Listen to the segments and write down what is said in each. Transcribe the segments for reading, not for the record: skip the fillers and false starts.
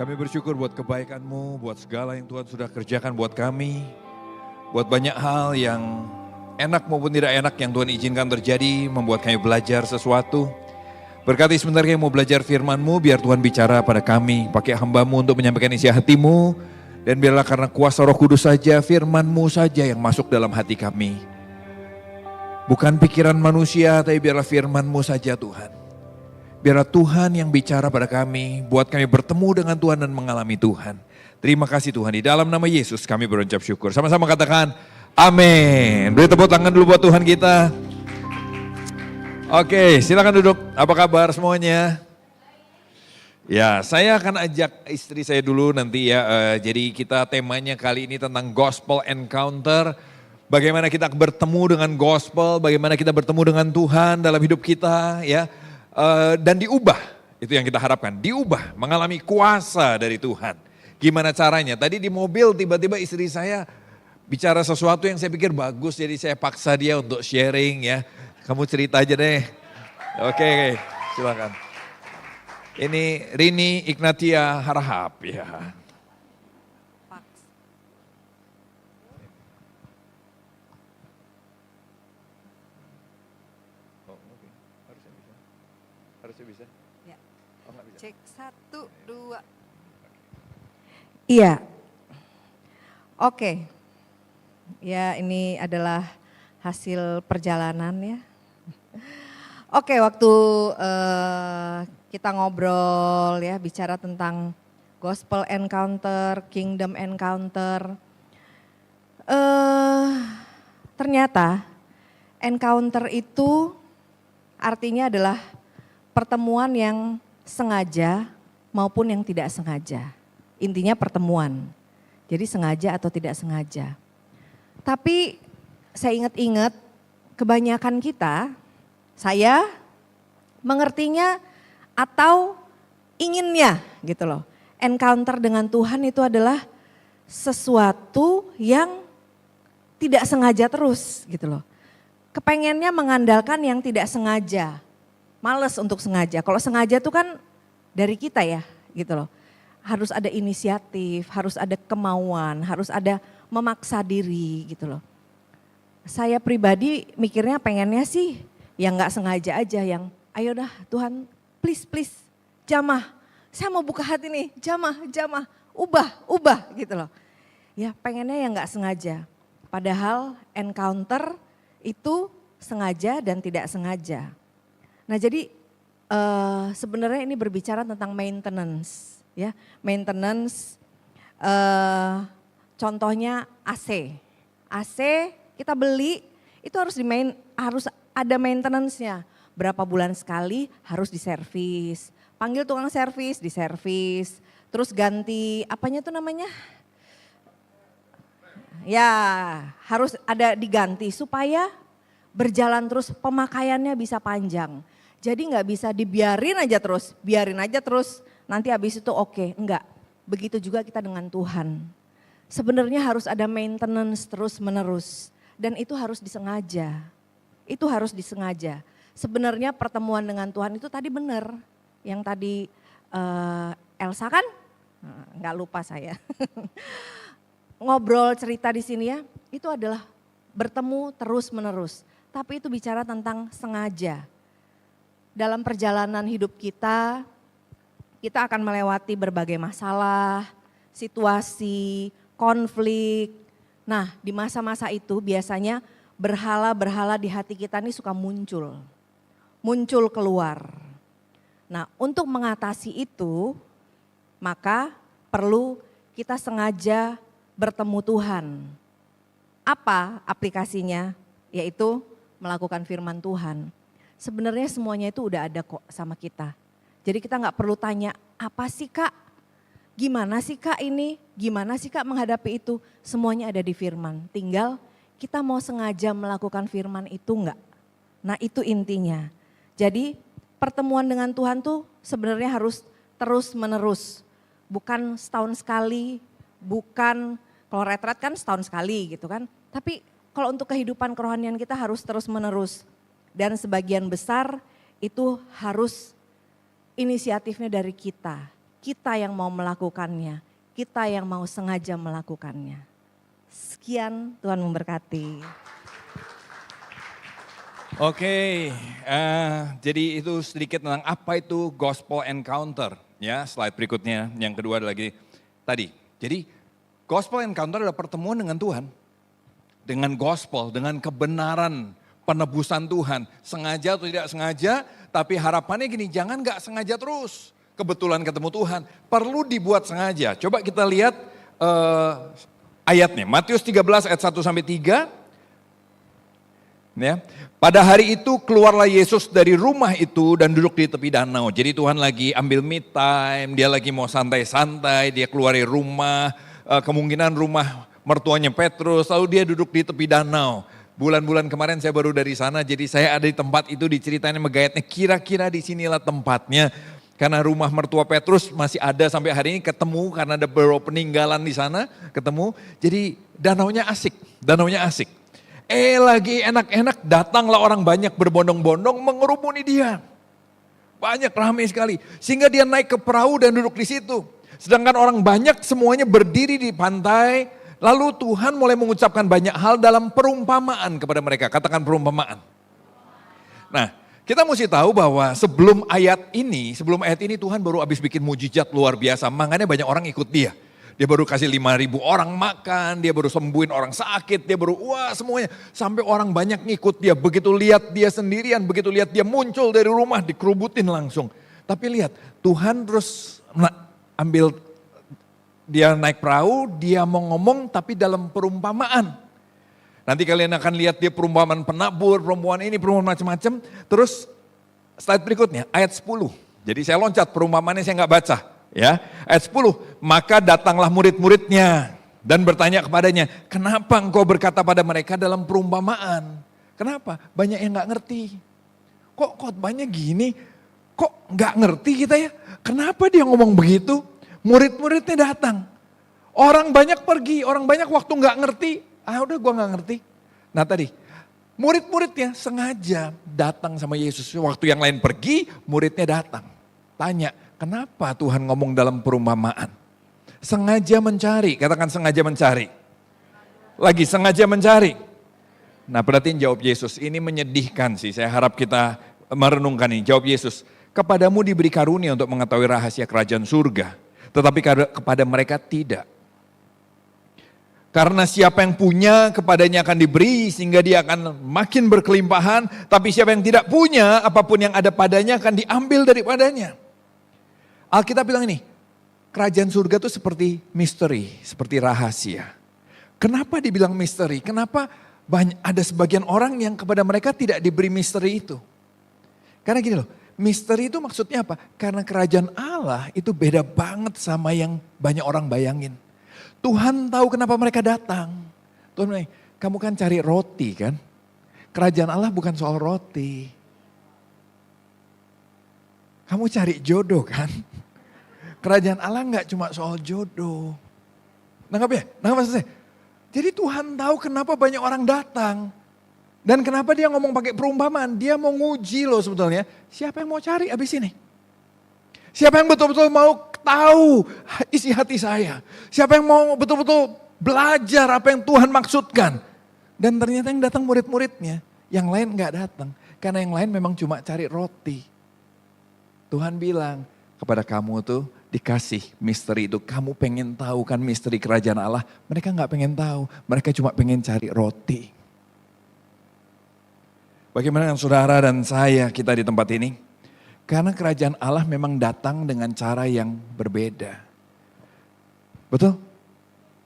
Kami bersyukur buat kebaikan-Mu, buat segala yang Tuhan sudah kerjakan buat kami. Buat banyak hal yang enak maupun tidak enak yang Tuhan izinkan terjadi, membuat kami belajar sesuatu. Berkati sebentar kami mau belajar firman-Mu, biar Tuhan bicara pada kami. Pakai hamba-Mu untuk menyampaikan isi hati-Mu. Dan biarlah karena kuasa Roh Kudus saja, firman-Mu saja yang masuk dalam hati kami. Bukan pikiran manusia, tapi biarlah firman-Mu saja Tuhan. Biarlah Tuhan yang bicara pada kami, buat kami bertemu dengan Tuhan dan mengalami Tuhan. Terima kasih Tuhan, di dalam nama Yesus kami berucap syukur. Sama-sama katakan, amin. Beri tepuk tangan dulu buat Tuhan kita. Oke, silakan duduk. Apa kabar semuanya? Ya, saya akan ajak istri saya dulu nanti ya. Jadi kita temanya kali ini tentang Gospel Encounter. Bagaimana kita bertemu dengan Gospel, bagaimana kita bertemu dengan Tuhan dalam hidup kita ya. Dan diubah, itu yang kita harapkan, diubah, mengalami kuasa dari Tuhan. Gimana caranya? Tadi di mobil tiba-tiba istri saya bicara sesuatu yang saya pikir bagus, jadi saya paksa dia untuk sharing ya. Kamu cerita aja deh. Oke, silakan. Ini Rini Ignatia Harahap ya. Bisa? Ya. Oh, nggak bisa. Cek 1, 2. Iya. Oke. Ya, ini adalah hasil perjalanan ya. Oke, waktu kita ngobrol ya, bicara tentang Gospel Encounter, Kingdom Encounter. Ternyata encounter itu artinya adalah pertemuan yang sengaja maupun yang tidak sengaja. Intinya pertemuan. Jadi sengaja atau tidak sengaja. Tapi saya ingat-ingat kebanyakan kita, saya mengertinya atau inginnya gitu loh. Encounter dengan Tuhan itu adalah sesuatu yang tidak sengaja terus gitu loh. Kepengennya mengandalkan yang tidak sengaja. Males untuk sengaja. Kalau sengaja tuh kan dari kita ya gitu loh. Harus ada inisiatif, harus ada kemauan, harus ada memaksa diri gitu loh. Saya pribadi mikirnya pengennya sih yang gak sengaja aja, yang ayo dah Tuhan please jamah. Saya mau buka hati nih, jamah, ubah gitu loh. Ya pengennya yang gak sengaja. Padahal encounter itu sengaja dan tidak sengaja. Nah jadi sebenarnya ini berbicara tentang maintenance ya. Maintenance contohnya AC. AC kita beli itu harus ada maintenance-nya. Berapa bulan sekali harus diservis. Panggil tukang servis, diservis. Terus ganti apanya tuh namanya? Ya harus ada diganti supaya berjalan terus, pemakaiannya bisa panjang. Jadi gak bisa biarin aja terus, nanti habis itu oke. Enggak, begitu juga kita dengan Tuhan. Sebenarnya harus ada maintenance terus menerus dan itu harus disengaja. Sebenarnya pertemuan dengan Tuhan itu tadi benar. Yang tadi Elsa kan, gak lupa saya. Ngobrol cerita di sini ya, itu adalah bertemu terus menerus. Tapi itu bicara tentang sengaja. Dalam perjalanan hidup kita akan melewati berbagai masalah, situasi, konflik. Nah di masa-masa itu biasanya berhala-berhala di hati kita ini suka muncul keluar. Nah untuk mengatasi itu maka perlu kita sengaja bertemu Tuhan. Apa aplikasinya? Yaitu melakukan firman Tuhan. Sebenarnya semuanya itu udah ada kok sama kita. Jadi kita gak perlu tanya, apa sih Kak? Gimana sih Kak ini? Gimana sih Kak menghadapi itu? Semuanya ada di firman. Tinggal kita mau sengaja melakukan firman itu enggak? Nah itu intinya. Jadi pertemuan dengan Tuhan tuh sebenarnya harus terus menerus. Bukan setahun sekali, bukan kalau retret kan setahun sekali gitu kan. Tapi kalau untuk kehidupan kerohanian kita harus terus menerus. Dan sebagian besar itu harus inisiatifnya dari kita. kita yang mau melakukannya, kita yang mau sengaja melakukannya. Sekian, Tuhan memberkati. Oke, jadi itu sedikit tentang apa itu gospel encounter. Ya, slide berikutnya, yang kedua lagi tadi. Jadi gospel encounter adalah pertemuan dengan Tuhan. Dengan gospel, dengan kebenaran penebusan Tuhan. Sengaja atau tidak sengaja, tapi harapannya gini, jangan gak sengaja terus. Kebetulan ketemu Tuhan, perlu dibuat sengaja. Coba kita lihat ayatnya, Matius 13 ayat 1-3. Ya. Pada hari itu keluarlah Yesus dari rumah itu dan duduk di tepi danau. Jadi Tuhan lagi ambil me time, dia lagi mau santai-santai, dia keluar dari rumah, kemungkinan rumah mertuanya Petrus, lalu dia duduk di tepi danau. Bulan-bulan kemarin saya baru dari sana, jadi saya ada di tempat itu, diceritain megayatnya, kira-kira disinilah tempatnya. Karena rumah mertua Petrus masih ada sampai hari ini, ketemu karena ada beberapa peninggalan di sana, ketemu. Jadi danaunya asik, lagi enak-enak, datanglah orang banyak berbondong-bondong mengerumuni dia. Banyak, ramai sekali. Sehingga dia naik ke perahu dan duduk di situ. Sedangkan orang banyak semuanya berdiri di pantai. Lalu Tuhan mulai mengucapkan banyak hal dalam perumpamaan kepada mereka. Katakan perumpamaan. Nah, kita mesti tahu bahwa sebelum ayat ini Tuhan baru habis bikin mujizat luar biasa. Makanya banyak orang ikut dia. Dia baru kasih 5.000 orang makan, dia baru sembuhin orang sakit, dia baru semuanya. Sampai orang banyak ngikut dia, begitu lihat dia sendirian, begitu lihat dia muncul dari rumah, dikerubutin langsung. Tapi lihat, Tuhan terus ambil, dia naik perahu, dia mau ngomong tapi dalam perumpamaan. Nanti kalian akan lihat dia perumpamaan penabur, perumpamaan ini, perumpamaan macam-macam. Terus slide berikutnya, ayat 10. Jadi saya loncat, perumpamaannya saya nggak baca. Ya, ayat 10, maka datanglah murid-muridnya dan bertanya kepadanya, kenapa engkau berkata pada mereka dalam perumpamaan? Kenapa? Banyak yang gak ngerti. Kok khotbahnya gini? Kok gak ngerti kita ya? Kenapa dia ngomong begitu? Murid-muridnya datang. Orang banyak pergi, orang banyak waktu gak ngerti. Udah gua gak ngerti. Nah tadi, murid-muridnya sengaja datang sama Yesus. Waktu yang lain pergi, muridnya datang. Tanya, kenapa Tuhan ngomong dalam perumpamaan? Sengaja mencari, katakan sengaja mencari. Lagi sengaja mencari. Nah perhatiin jawab Yesus, ini menyedihkan sih, saya harap kita merenungkan ini. Jawab Yesus, kepadamu diberi karunia untuk mengetahui rahasia kerajaan surga. Tetapi kepada mereka tidak. Karena siapa yang punya kepadanya akan diberi sehingga dia akan makin berkelimpahan. Tapi siapa yang tidak punya apapun yang ada padanya akan diambil daripadanya. Alkitab bilang ini, kerajaan surga itu seperti misteri, seperti rahasia. Kenapa dibilang misteri? Kenapa ada sebagian orang yang kepada mereka tidak diberi misteri itu? Karena gini loh, misteri itu maksudnya apa? Karena kerajaan Allah itu beda banget sama yang banyak orang bayangin. Tuhan tahu kenapa mereka datang. Tuhan bilang, kamu kan cari roti kan? Kerajaan Allah bukan soal roti. Kamu cari jodoh kan? Kerajaan Allah enggak cuma soal jodoh. Nangkap ya? Nangkap maksud saya? Jadi Tuhan tahu kenapa banyak orang datang. Dan kenapa dia ngomong pakai perumpamaan. Dia mau nguji loh sebetulnya. Siapa yang mau cari abis ini? Siapa yang betul-betul mau tahu isi hati saya? Siapa yang mau betul-betul belajar apa yang Tuhan maksudkan? Dan ternyata yang datang murid-muridnya. Yang lain enggak datang. Karena yang lain memang cuma cari roti. Tuhan bilang kepada kamu tuh dikasih misteri itu. Kamu pengen tahu kan misteri kerajaan Allah. Mereka enggak pengen tahu. Mereka cuma pengen cari roti. Bagaimana dengan saudara dan saya kita di tempat ini? Karena kerajaan Allah memang datang dengan cara yang berbeda. Betul?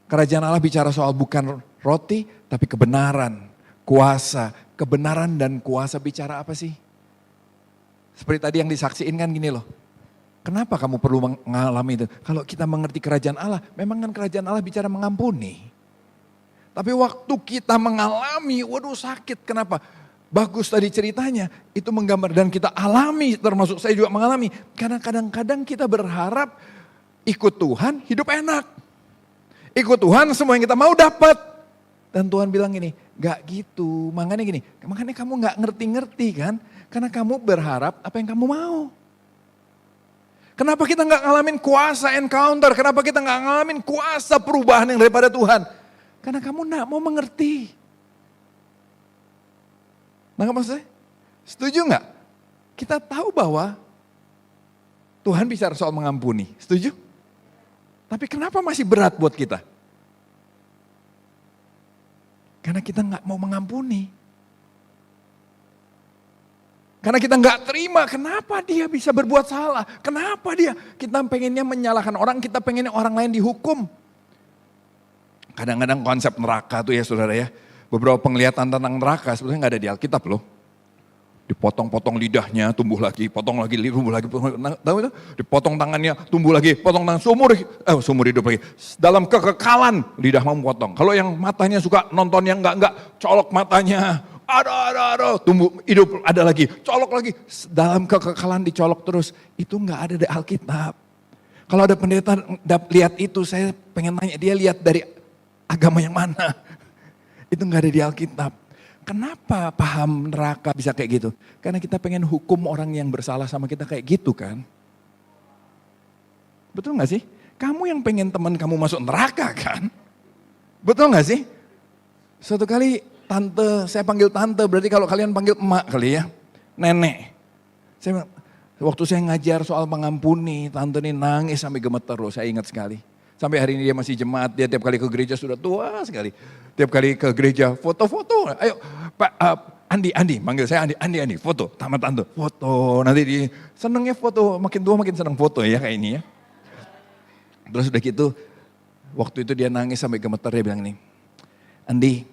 Kerajaan Allah bicara soal bukan roti, tapi kebenaran, kuasa. Kebenaran dan kuasa bicara apa sih? Seperti tadi yang disaksiin kan gini loh. Kenapa kamu perlu mengalami itu? Kalau kita mengerti kerajaan Allah, memang kan kerajaan Allah bicara mengampuni. Tapi waktu kita mengalami, waduh sakit, kenapa? Bagus tadi ceritanya, itu menggambar dan kita alami, termasuk saya juga mengalami. Karena kadang-kadang kita berharap ikut Tuhan hidup enak. Ikut Tuhan semua yang kita mau dapat. Dan Tuhan bilang gini, gak gitu, makanya kamu gak ngerti-ngerti kan. Karena kamu berharap apa yang kamu mau. Kenapa kita nggak ngalamin kuasa encounter? Kenapa kita nggak ngalamin kuasa perubahan yang daripada Tuhan? Karena kamu nggak mau mengerti. Nggak maksudnya? Setuju nggak? Kita tahu bahwa Tuhan bicara soal mengampuni. Setuju? Tapi kenapa masih berat buat kita? Karena kita nggak mau mengampuni. Karena kita nggak terima, kenapa dia bisa berbuat salah? Kenapa dia? Kita pengennya menyalahkan orang, kita pengennya orang lain dihukum. Kadang-kadang konsep neraka tuh ya saudara ya. Beberapa penglihatan tentang neraka sebetulnya nggak ada di Alkitab loh. Dipotong-potong lidahnya, tumbuh lagi, potong lagi, tumbuh lagi. Tahu itu? Dipotong tangannya, tumbuh lagi, potong tangan, seumur hidup lagi. Dalam kekekalan lidah mau potong. Kalau yang matanya suka nonton yang enggak, colok matanya. Ada, tumbuh hidup ada lagi, colok lagi. Dalam kekekalan dicolok terus, itu enggak ada di Alkitab. Kalau ada pendeta lihat itu, saya pengen tanya, dia lihat dari agama yang mana? Itu enggak ada di Alkitab. Kenapa paham neraka bisa kayak gitu? Karena kita pengen hukum orang yang bersalah sama kita kayak gitu kan. Betul gak sih? Kamu yang pengen teman kamu masuk neraka kan? Betul gak sih? Suatu kali tante, saya panggil tante, berarti kalau kalian panggil emak kali ya, nenek. Waktu saya ngajar soal mengampuni, tante ini nangis sampai gemeter loh, saya ingat sekali. Sampai hari ini dia masih jemaat, dia tiap kali ke gereja sudah tua sekali. Tiap kali ke gereja foto-foto, ayo Pak Andi, manggil saya Andi, foto, tamat tante, foto. Nanti di senengnya foto, makin tua makin seneng foto ya kayak ini ya. Terus udah gitu, waktu itu dia nangis sampai gemeter, dia bilang nih, Andi,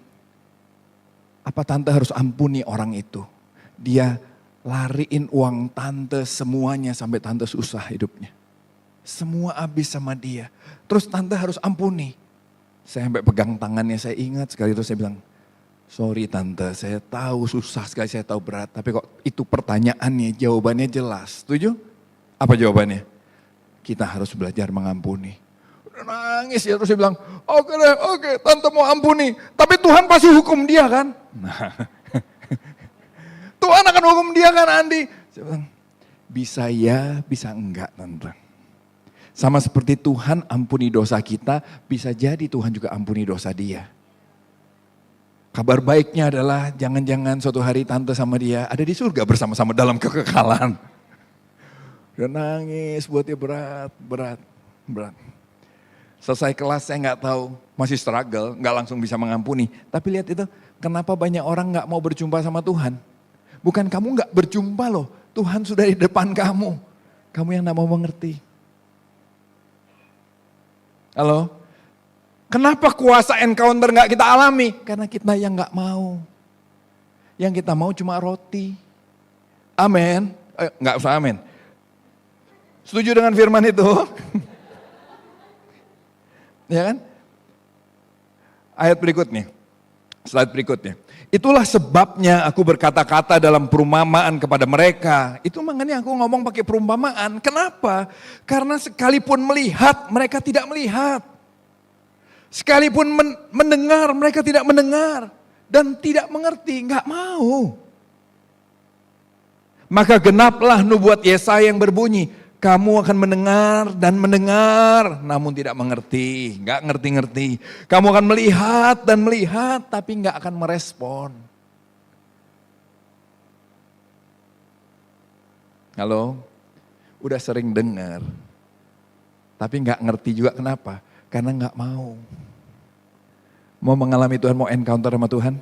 apa tante harus ampuni orang itu? Dia lariin uang tante semuanya sampai tante susah hidupnya. Semua habis sama dia. Terus tante harus ampuni. Saya sampai pegang tangannya, saya ingat sekali itu saya bilang, sorry tante, saya tahu susah sekali, saya tahu berat. Tapi kok itu pertanyaannya, jawabannya jelas. Setuju? Apa jawabannya? Kita harus belajar mengampuni. Udah nangis ya, terus dia bilang, oke, tante mau ampuni. Tapi Tuhan pasti hukum dia kan? Nah, Tuhan akan hukum dia kan Andi? Saya bilang, bisa ya, bisa enggak tante. Sama seperti Tuhan ampuni dosa kita, bisa jadi Tuhan juga ampuni dosa dia. Kabar baiknya adalah jangan-jangan suatu hari tante sama dia ada di surga bersama-sama dalam kekekalan. Udah nangis buat dia berat. Selesai kelas saya nggak tahu, masih struggle, nggak langsung bisa mengampuni. Tapi lihat itu, kenapa banyak orang nggak mau berjumpa sama Tuhan? Bukan kamu nggak berjumpa loh, Tuhan sudah di depan kamu. Kamu yang nggak mau mengerti. Halo? Kenapa kuasa encounter nggak kita alami? Karena kita yang nggak mau. Yang kita mau cuma roti. Amin. Nggak usah amin. Setuju dengan firman itu? Ya kan? Ayat berikutnya. Slide berikutnya. Itulah sebabnya aku berkata-kata dalam perumpamaan kepada mereka. Itu makanya aku ngomong pakai perumpamaan. Kenapa? Karena sekalipun melihat, mereka tidak melihat. Sekalipun mendengar, mereka tidak mendengar. Dan tidak mengerti, nggak mau. Maka genaplah nubuat Yesaya yang berbunyi, kamu akan mendengar dan mendengar, namun tidak mengerti, nggak ngerti-ngerti. Kamu akan melihat dan melihat, tapi nggak akan merespon. Halo, udah sering dengar, tapi nggak ngerti juga kenapa? Karena nggak mau. Mau mengalami Tuhan, mau encounter sama Tuhan?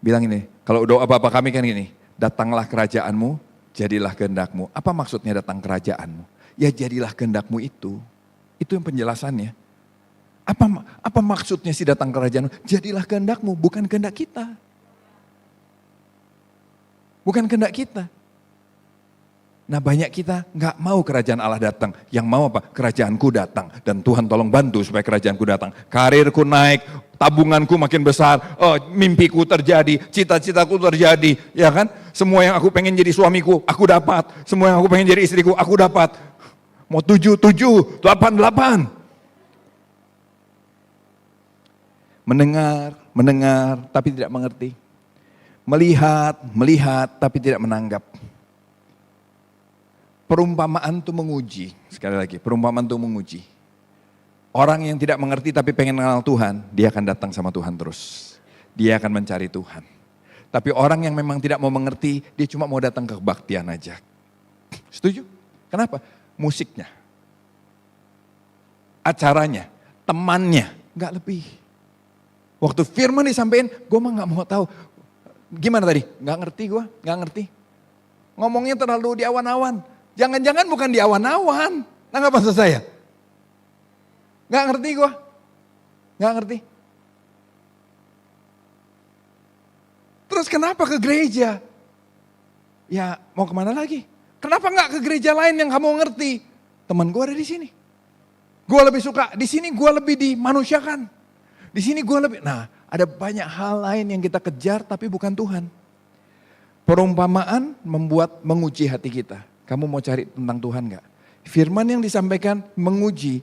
Bilang ini, kalau doa Bapa kami kan gini, datanglah kerajaanmu, jadilah kehendakmu. Apa maksudnya datang kerajaanmu? Ya jadilah kehendakmu itu. Itu yang penjelasannya. Apa maksudnya sih datang kerajaanmu? Jadilah kehendakmu, bukan kehendak kita. Bukan kehendak kita. Nah banyak kita nggak mau kerajaan Allah datang. Yang mau apa? Kerajaanku datang. Dan Tuhan tolong bantu supaya kerajaanku datang. Karirku naik, tabunganku makin besar, mimpiku terjadi, cita-citaku terjadi. Ya kan? Semua yang aku pengen jadi suamiku, aku dapat. Semua yang aku pengen jadi istriku, aku dapat. Mau 7, 8. Mendengar, tapi tidak mengerti. Melihat, tapi tidak menanggap. Perumpamaan itu menguji, sekali lagi, perumpamaan itu menguji. Orang yang tidak mengerti tapi pengen kenal Tuhan, dia akan datang sama Tuhan terus. Dia akan mencari Tuhan. Tapi orang yang memang tidak mau mengerti, dia cuma mau datang ke kebaktian aja. Setuju? Kenapa? Musiknya, acaranya, temannya, gak lebih. Waktu firman disampaikan, gue mah gak mau tahu. Gimana tadi? Gak ngerti gue, gak ngerti. Ngomongnya terlalu di awan-awan. Jangan-jangan bukan di awan-awan. Nggak maksud saya? Gak ngerti gue, gak ngerti. Terus kenapa ke gereja? Ya mau kemana lagi? Kenapa gak ke gereja lain yang kamu ngerti? Teman gue ada di sini. Gue lebih suka, di sini gue lebih dimanusiakan. Di sini gue lebih, nah ada banyak hal lain yang kita kejar tapi bukan Tuhan. Perumpamaan membuat menguji hati kita. Kamu mau cari tentang Tuhan gak? Firman yang disampaikan menguji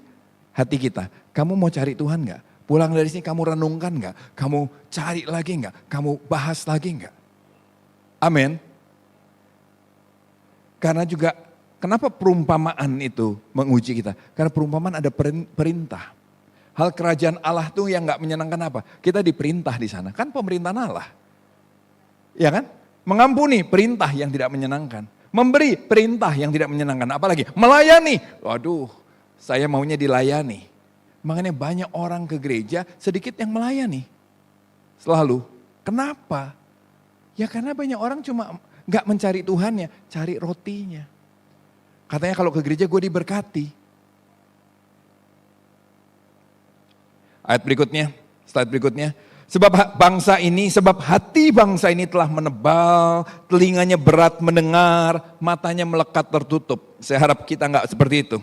hati kita. Kamu mau cari Tuhan gak? Pulang dari sini kamu renungkan gak? Kamu cari lagi gak? Kamu bahas lagi gak? Amin. Karena juga kenapa perumpamaan itu menguji kita? Karena perumpamaan ada perintah. Hal kerajaan Allah tuh yang gak menyenangkan apa? Kita diperintah di sana. Kan pemerintahan Allah. Ya kan? Mengampuni perintah yang tidak menyenangkan. Memberi perintah yang tidak menyenangkan. Apalagi melayani. Waduh, saya maunya dilayani. Makanya banyak orang ke gereja sedikit yang melayani. Selalu. Kenapa? Ya karena banyak orang cuma gak mencari Tuhannya, cari rotinya. Katanya kalau ke gereja gue diberkati. Ayat berikutnya, slide berikutnya. Sebab bangsa ini, sebab hati bangsa ini telah menebal, telinganya berat mendengar, matanya melekat tertutup. Saya harap kita gak seperti itu.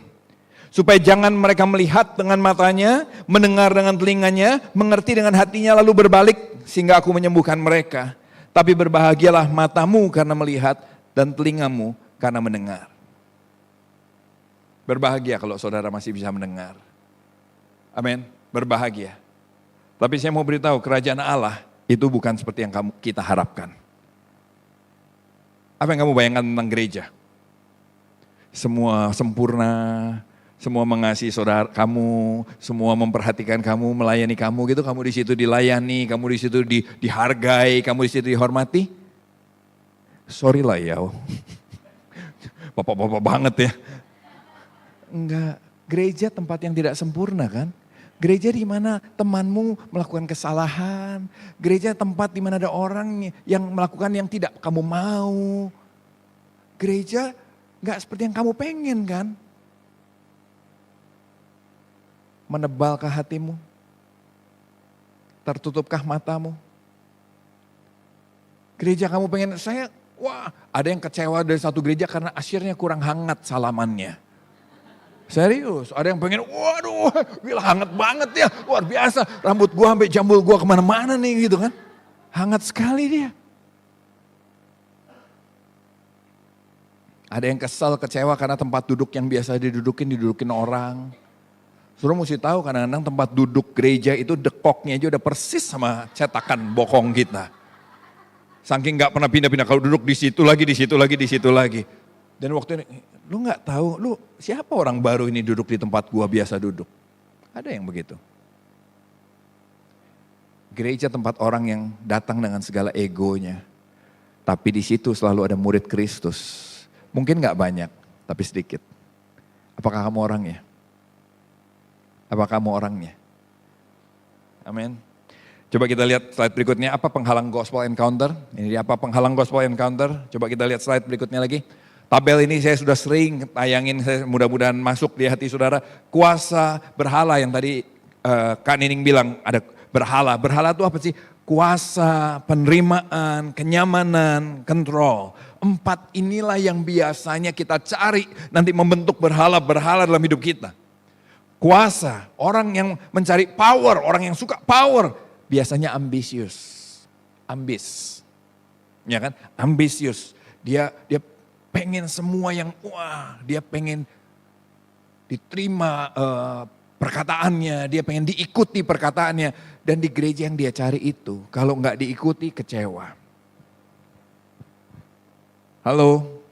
Supaya jangan mereka melihat dengan matanya, mendengar dengan telinganya, mengerti dengan hatinya lalu berbalik sehingga aku menyembuhkan mereka. Tapi berbahagialah matamu karena melihat dan telingamu karena mendengar. Berbahagia kalau saudara masih bisa mendengar. Amin, berbahagia. Tapi saya mau beritahu kerajaan Allah itu bukan seperti yang kita harapkan. Apa yang kamu bayangkan tentang gereja? Semua sempurna, semua mengasihi saudara kamu, semua memperhatikan kamu, melayani kamu gitu, kamu di situ dilayani, kamu di situ dihargai, kamu di situ dihormati. Sorry lah ya, bapak-bapak banget ya. Enggak, gereja tempat yang tidak sempurna kan? Gereja di mana temanmu melakukan kesalahan, gereja tempat di mana ada orang yang melakukan yang tidak kamu mau. Gereja enggak seperti yang kamu pengen kan? Menebalkah hatimu? Tertutupkah matamu? Gereja kamu pengen, ada yang kecewa dari satu gereja karena asyirnya kurang hangat salamannya. Serius, ada yang pengen, waduh gila hangat banget ya, luar biasa. Rambut gua sampai jambul gua kemana-mana nih gitu kan. Hangat sekali dia. Ada yang kesal, kecewa karena tempat duduk yang biasa didudukin orang. Suruh mesti tahu kadang-kadang tempat duduk gereja itu dekoknya aja udah persis sama cetakan bokong kita. Saking gak pernah pindah-pindah, kalau duduk di situ lagi, di situ lagi, di situ lagi. Dan waktu ini, lu gak tahu, lu siapa orang baru ini duduk di tempat gua biasa duduk? Ada yang begitu. Gereja tempat orang yang datang dengan segala egonya. Tapi di situ selalu ada murid Kristus. Mungkin gak banyak, tapi sedikit. Apakah kamu orangnya? Apakah kamu orangnya? Amin. Coba kita lihat slide berikutnya, apa penghalang gospel encounter? Ini dia apa penghalang gospel encounter? Coba kita lihat slide berikutnya lagi. Tabel ini saya sudah sering tayangin, mudah-mudahan masuk di hati saudara. Kuasa berhala yang tadi Kak Nining bilang ada berhala. Berhala itu apa sih? Kuasa, penerimaan, kenyamanan, kontrol. 4 inilah yang biasanya kita cari nanti membentuk berhala-berhala dalam hidup kita. Kuasa, orang yang mencari power, orang yang suka power, biasanya ambisius. Ambis. Ya kan? Ambisius. Dia pengen semua yang dia pengen diterima perkataannya, dia pengen diikuti perkataannya. Dan di gereja yang dia cari itu, kalau nggak diikuti kecewa. Halo?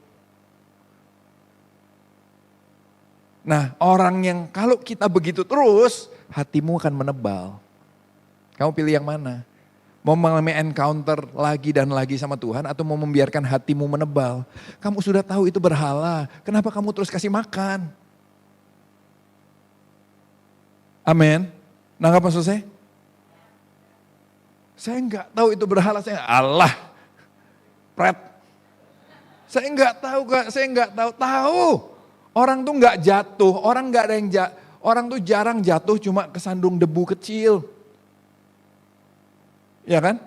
Nah, orang yang kalau kita begitu terus, hatimu akan menebal. Kamu pilih yang mana? Mau mengalami encounter lagi dan lagi sama Tuhan atau mau membiarkan hatimu menebal? Kamu sudah tahu itu berhala, kenapa kamu terus kasih makan? Amin. Nangkap maksud saya? Saya enggak tahu itu berhala, saya Allah. Pret. Saya enggak tahu Kak, saya enggak tahu. Tahu. Orang tuh enggak jatuh, orang enggak ada yang orang tuh jarang jatuh cuma kesandung debu kecil. Ya kan?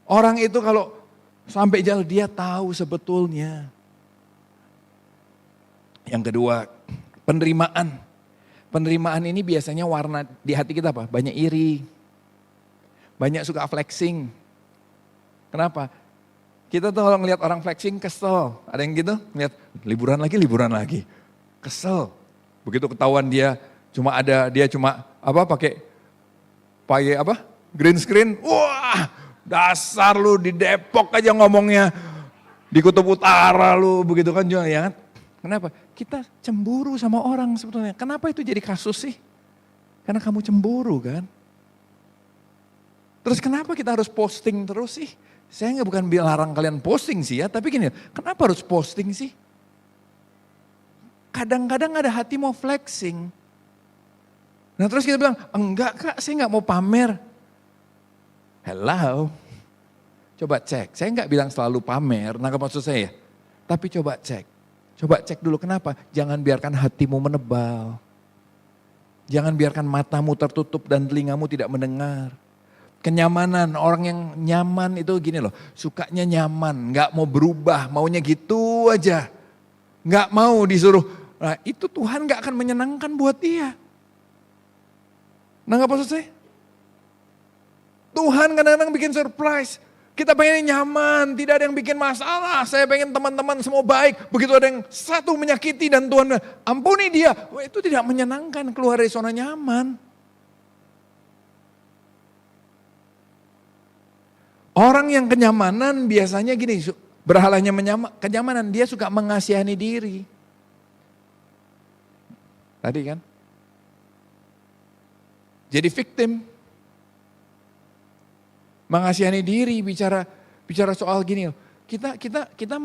Orang itu kalau sampai jatuh dia tahu sebetulnya. Yang kedua, penerimaan. Penerimaan ini biasanya warna di hati kita apa? Banyak iri. Banyak suka flexing. Kenapa? Kita tuh kalau ngeliat orang flexing kesel. Ada yang gitu? Ngeliat liburan lagi. Kesel. Begitu ketahuan dia cuma pakai green screen. Wah, dasar lu di Depok aja ngomongnya. Di Kutub Utara lu begitu kan juga ya kan. Kenapa? Kita cemburu sama orang sebetulnya. Kenapa itu jadi kasus sih? Karena kamu cemburu kan. Terus kenapa kita harus posting terus sih? Saya bukan larang kalian posting sih ya, tapi gini, kenapa harus posting sih? Kadang-kadang ada hati mau flexing. Nah terus kita bilang, enggak Kak, saya enggak mau pamer. Hello, coba cek. Saya enggak bilang selalu pamer, nangkap maksud saya. Tapi coba cek. Coba cek dulu kenapa. Jangan biarkan hatimu menebal. Jangan biarkan matamu tertutup dan telingamu tidak mendengar. Kenyamanan, orang yang nyaman itu gini loh, sukanya nyaman, gak mau berubah, maunya gitu aja. Gak mau disuruh, nah itu Tuhan gak akan menyenangkan buat dia. Nah gak maksud saya? Tuhan kadang-kadang bikin surprise. Kita pengen nyaman, tidak ada yang bikin masalah. Saya pengen teman-teman semua baik. Begitu ada yang satu menyakiti dan Tuhan bilang, ampuni dia. Wah, itu tidak menyenangkan, keluar dari zona nyaman. Orang yang kenyamanan biasanya gini, berhalanya kenyamanan, dia suka mengasihani diri. Tadi kan? Jadi victim. Mengasihani diri, bicara soal gini, kita nggak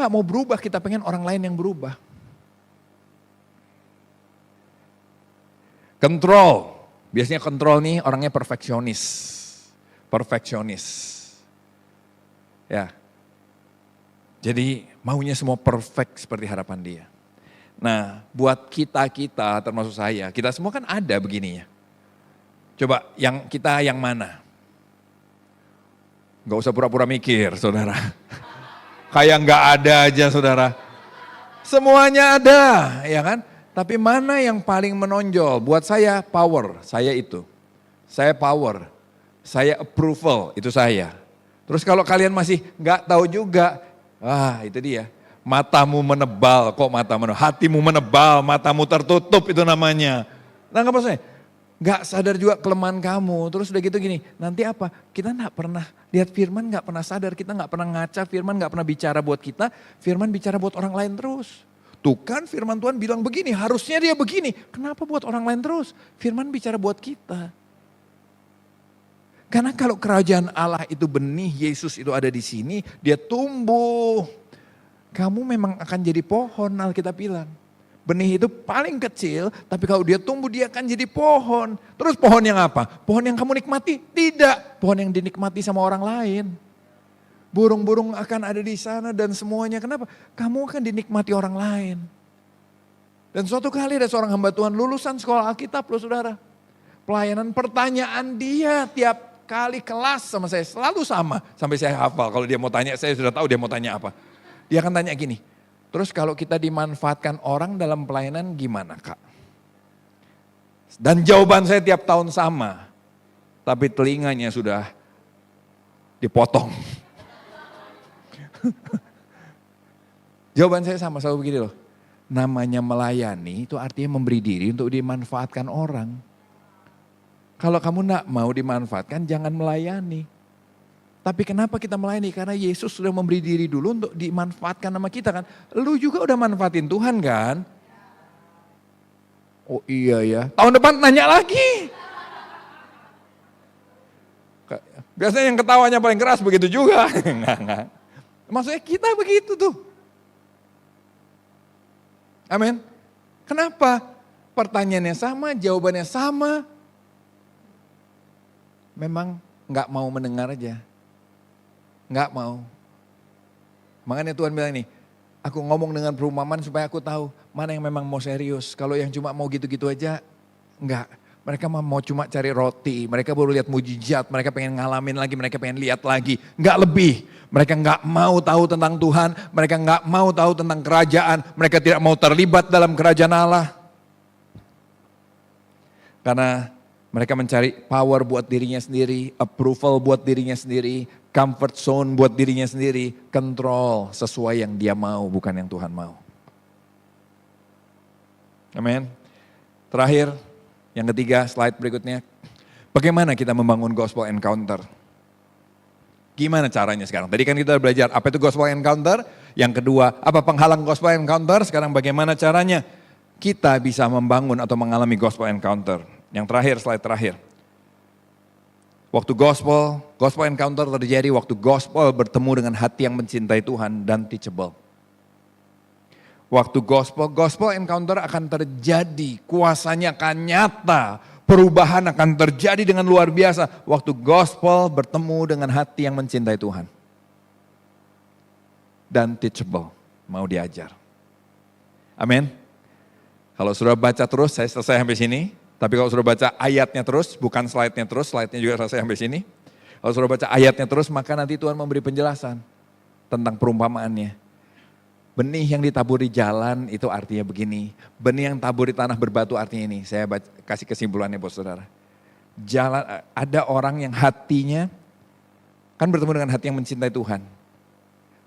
mau berubah, kita pengen orang lain yang berubah. Kontrol, biasanya kontrol nih orangnya perfeksionis. Ya. Jadi maunya semua perfect seperti harapan dia. Nah, buat kita termasuk saya, kita semua kan ada begininya. Coba kita yang mana? Gak usah pura-pura mikir, saudara. Kayak gak ada aja, saudara. Semuanya ada, ya kan? Tapi mana yang paling menonjol? Buat saya power, saya itu. Saya power. Saya approval, itu saya. Terus kalau kalian masih gak tahu juga, itu dia. Matamu menebal, hatimu menebal, matamu tertutup itu namanya. Nah apa maksudnya? Gak sadar juga kelemahan kamu, terus udah gitu gini, nanti apa? Kita gak pernah lihat firman, gak pernah sadar, kita gak pernah ngaca firman, gak pernah bicara buat kita, firman bicara buat orang lain terus. Tuh kan firman Tuhan bilang begini, harusnya dia begini, kenapa buat orang lain terus? Firman bicara buat kita. Karena kalau kerajaan Allah itu benih, Yesus itu ada di sini, dia tumbuh. Kamu memang akan jadi pohon, Alkitab bilang. Benih itu paling kecil, tapi kalau dia tumbuh dia akan jadi pohon. Terus pohon yang apa? Pohon yang kamu nikmati? Tidak, pohon yang dinikmati sama orang lain. Burung-burung akan ada di sana dan semuanya. Kenapa? Kamu akan dinikmati orang lain. Dan suatu kali ada seorang hamba Tuhan lulusan sekolah Alkitab loh saudara. Pelayanan pertanyaan dia tiap kali kelas sama saya selalu sama. Sampai saya hafal, kalau dia mau tanya saya sudah tahu dia mau tanya apa. Dia akan tanya gini, terus kalau kita dimanfaatkan orang dalam pelayanan gimana Kak? Dan jawaban saya tiap tahun sama, tapi telinganya sudah dipotong. Jawaban saya sama, selalu begini loh. Namanya melayani itu artinya memberi diri untuk dimanfaatkan orang. Kalau kamu nak mau dimanfaatkan jangan melayani. Tapi kenapa kita melayani? Karena Yesus sudah memberi diri dulu untuk dimanfaatkan sama kita kan. Lu juga udah manfaatin Tuhan kan? Oh iya ya, tahun depan nanya lagi. Biasanya yang ketawanya paling keras begitu juga. Enggak. Maksudnya kita begitu tuh. Amin. Kenapa? Pertanyaannya sama, jawabannya sama. Memang nggak mau mendengar aja. Nggak mau. Makanya Tuhan bilang ini, aku ngomong dengan perumpamaan supaya aku tahu mana yang memang mau serius. Kalau yang cuma mau gitu-gitu aja, enggak. Mereka mau cuma cari roti, mereka baru lihat mujizat, mereka pengen ngalamin lagi, mereka pengen lihat lagi. Enggak lebih, mereka enggak mau tahu tentang Tuhan, mereka enggak mau tahu tentang kerajaan, mereka tidak mau terlibat dalam kerajaan Allah. Karena mereka mencari power buat dirinya sendiri, approval buat dirinya sendiri, comfort zone buat dirinya sendiri, control sesuai yang dia mau, bukan yang Tuhan mau. Amin. Terakhir, yang ketiga, slide berikutnya. Bagaimana kita membangun gospel encounter? Gimana caranya sekarang? Tadi kan kita belajar apa itu gospel encounter. Yang kedua, apa penghalang gospel encounter? Sekarang bagaimana caranya kita bisa membangun atau mengalami gospel encounter? Yang terakhir, slide terakhir. Waktu gospel encounter terjadi waktu gospel bertemu dengan hati yang mencintai Tuhan dan teachable. Waktu gospel encounter akan terjadi, kuasanya akan nyata, perubahan akan terjadi dengan luar biasa. Waktu gospel bertemu dengan hati yang mencintai Tuhan. Dan teachable, mau diajar. Amin. Kalau sudah baca terus, saya selesai sampai sini. Tapi kalau sudah baca ayatnya terus, bukan slide-nya terus, slide-nya juga selesai sampai sini. Kalau sudah baca ayatnya terus, maka nanti Tuhan memberi penjelasan tentang perumpamaannya. Benih yang ditabur di jalan itu artinya begini. Benih yang tabur di tanah berbatu artinya ini. Saya kasih kesimpulannya buat saudara. Ada orang yang hatinya kan bertemu dengan hati yang mencintai Tuhan.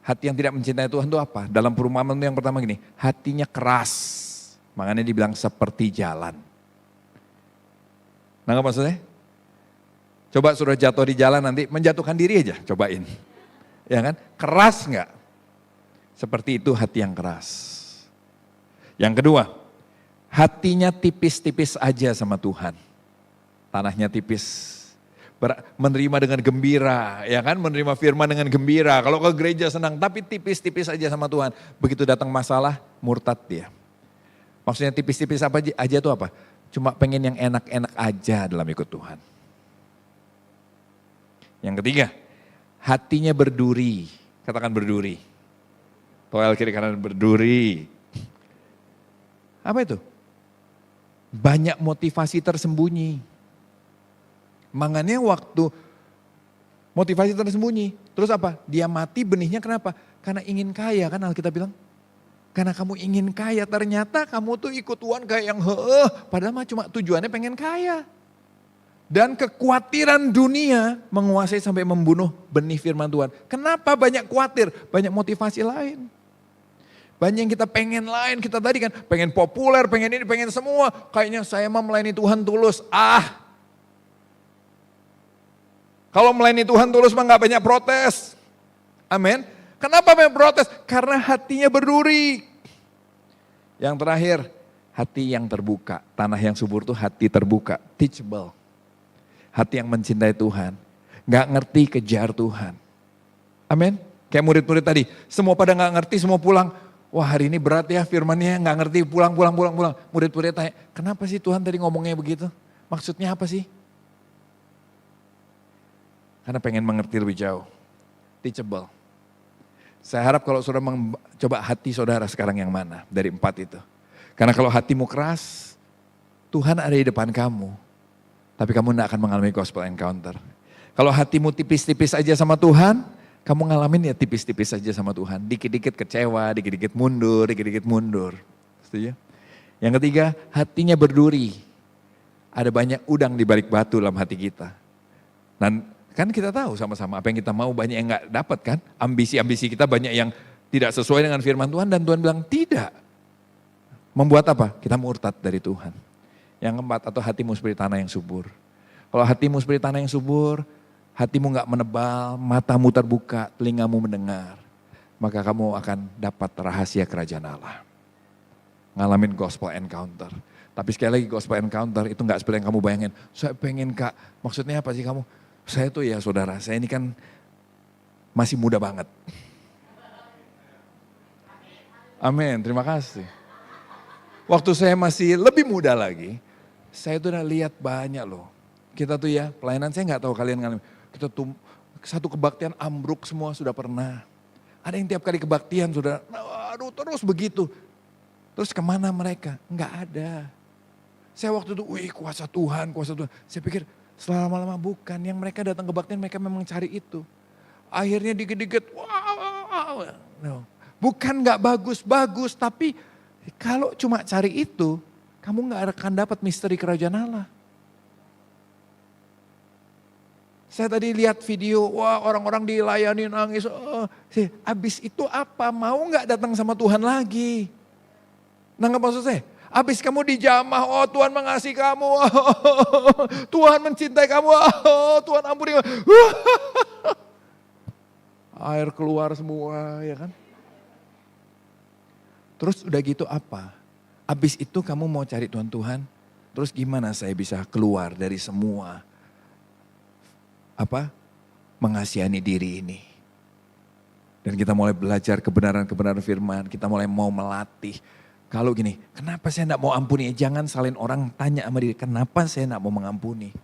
Hati yang tidak mencintai Tuhan itu apa? Dalam perumpamaan itu yang pertama gini, hatinya keras. Makanya dibilang seperti jalan. Nah apa maksudnya? Coba sudah jatuh di jalan nanti menjatuhkan diri aja, cobain. Ya kan? Keras enggak? Seperti itu hati yang keras. Yang kedua, hatinya tipis-tipis aja sama Tuhan. Tanahnya tipis. Menerima dengan gembira, ya kan? Menerima firman dengan gembira. Kalau ke gereja senang, tapi tipis-tipis aja sama Tuhan. Begitu datang masalah, murtad dia. Maksudnya tipis-tipis apa aja itu apa? Cuma pengen yang enak-enak aja dalam ikut Tuhan. Yang ketiga, hatinya berduri. Katakan berduri. Toel kiri kanan berduri. Apa itu? Banyak motivasi tersembunyi. Makanya waktu motivasi tersembunyi. Terus apa? Dia mati benihnya kenapa? Karena ingin kaya kan Alkitab bilang. Karena kamu ingin kaya ternyata kamu tuh ikut Tuhan kayak yang padahal mah cuma tujuannya pengen kaya. Dan kekhawatiran dunia menguasai sampai membunuh benih firman Tuhan. Kenapa banyak khawatir? Banyak motivasi lain. Banyak yang kita pengen lain, kita tadi kan pengen populer, pengen ini, pengen semua. Kayaknya saya mau melayani Tuhan tulus. Kalau melayani Tuhan tulus mah gak banyak protes. Amin. Kenapa banyak protes? Karena hatinya berduri. Yang terakhir, hati yang terbuka. Tanah yang subur itu hati terbuka, teachable. Hati yang mencintai Tuhan. Gak ngerti kejar Tuhan. Amin. Kayak murid-murid tadi, semua pada gak ngerti, semua pulang. Wah hari ini berat ya firmannya, gak ngerti, pulang. Murid-murid tanya, kenapa sih Tuhan tadi ngomongnya begitu? Maksudnya apa sih? Karena pengen mengerti lebih jauh. Teachable. Saya harap kalau saudara coba hati saudara sekarang yang mana dari 4 itu. Karena kalau hatimu keras, Tuhan ada di depan kamu. Tapi kamu tidak akan mengalami gospel encounter. Kalau hatimu tipis-tipis aja sama Tuhan, kamu ngalamin ya tipis-tipis aja sama Tuhan. Dikit-dikit kecewa, dikit-dikit mundur. Setuju? Yang ketiga, hatinya berduri. Ada banyak udang di balik batu dalam hati kita. Dan kan kita tahu sama-sama apa yang kita mau banyak yang gak dapat kan. Ambisi-ambisi kita banyak yang tidak sesuai dengan firman Tuhan dan Tuhan bilang tidak. Membuat apa? Kita murtad dari Tuhan. Yang keempat, atau hatimu seperti tanah yang subur. Kalau hatimu seperti tanah yang subur, hatimu gak menebal, matamu terbuka, telingamu mendengar, maka kamu akan dapat rahasia kerajaan Allah. Ngalamin gospel encounter. Tapi sekali lagi gospel encounter itu gak seperti yang kamu bayangin. Saya pengen Kak, maksudnya apa sih kamu? Saya tuh ya saudara, saya ini kan masih muda banget. Amin, terima kasih. Waktu saya masih lebih muda lagi, saya tuh udah lihat banyak loh. Kita tuh ya, pelayanan saya gak tahu kalian ngalamin. Kita tuh satu kebaktian ambruk semua sudah pernah. Ada yang tiap kali kebaktian sudah, aduh terus begitu. Terus kemana mereka? Enggak ada. Saya waktu itu, wih kuasa Tuhan, kuasa Tuhan. Saya pikir selama-lama bukan, yang mereka datang kebaktian mereka memang cari itu. Akhirnya dikit-dikit, wow. No. Bukan enggak bagus-bagus, tapi kalau cuma cari itu, kamu enggak akan dapat misteri kerajaan Allah. Saya tadi lihat video, wah orang-orang dilayani nangis. Abis itu apa? Mau gak datang sama Tuhan lagi? Nangkap maksud saya? Abis kamu dijamah, oh Tuhan mengasihi kamu. Tuhan mencintai kamu, Tuhan ampuni. Air keluar semua, ya kan? Terus udah gitu apa? Abis itu kamu mau cari Tuhan, terus gimana saya bisa keluar dari semua mengasihani diri ini. Dan kita mulai belajar kebenaran-kebenaran firman, kita mulai mau melatih. Kalau gini, kenapa saya enggak mau ampuni? Jangan salin orang tanya sama diri, kenapa saya enggak mau mengampuni?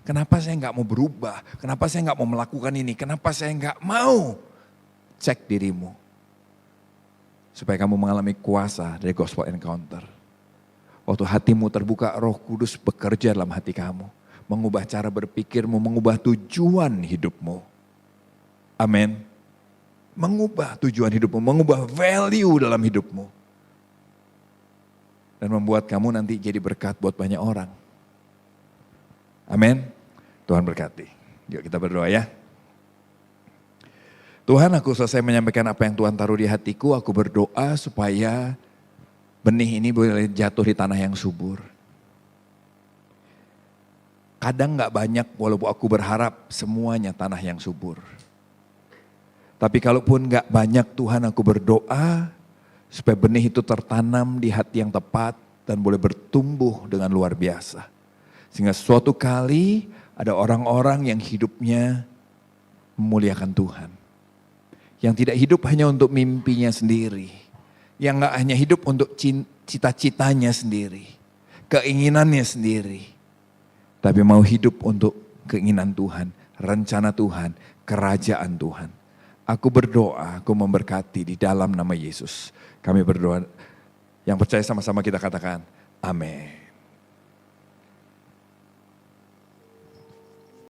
Kenapa saya enggak mau berubah? Kenapa saya enggak mau melakukan ini? Kenapa saya enggak mau? Cek dirimu. Supaya kamu mengalami kuasa dari gospel encounter. Waktu hatimu terbuka, Roh Kudus bekerja dalam hati kamu. Mengubah cara berpikirmu, mengubah tujuan hidupmu. Amin. Mengubah tujuan hidupmu, mengubah value dalam hidupmu. Dan membuat kamu nanti jadi berkat buat banyak orang. Amin. Tuhan berkati. Yuk kita berdoa ya. Tuhan, aku selesai menyampaikan apa yang Tuhan taruh di hatiku. Aku berdoa supaya benih ini boleh jatuh di tanah yang subur. Kadang gak banyak walaupun aku berharap semuanya tanah yang subur. Tapi kalaupun gak banyak Tuhan, aku berdoa supaya benih itu tertanam di hati yang tepat dan boleh bertumbuh dengan luar biasa. Sehingga suatu kali ada orang-orang yang hidupnya memuliakan Tuhan. Yang tidak hidup hanya untuk mimpinya sendiri. Yang gak hanya hidup untuk cita-citanya sendiri. Keinginannya sendiri. Tapi mau hidup untuk keinginan Tuhan, rencana Tuhan, kerajaan Tuhan. Aku berdoa, aku memberkati di dalam nama Yesus. Kami berdoa, yang percaya sama-sama kita katakan, amin.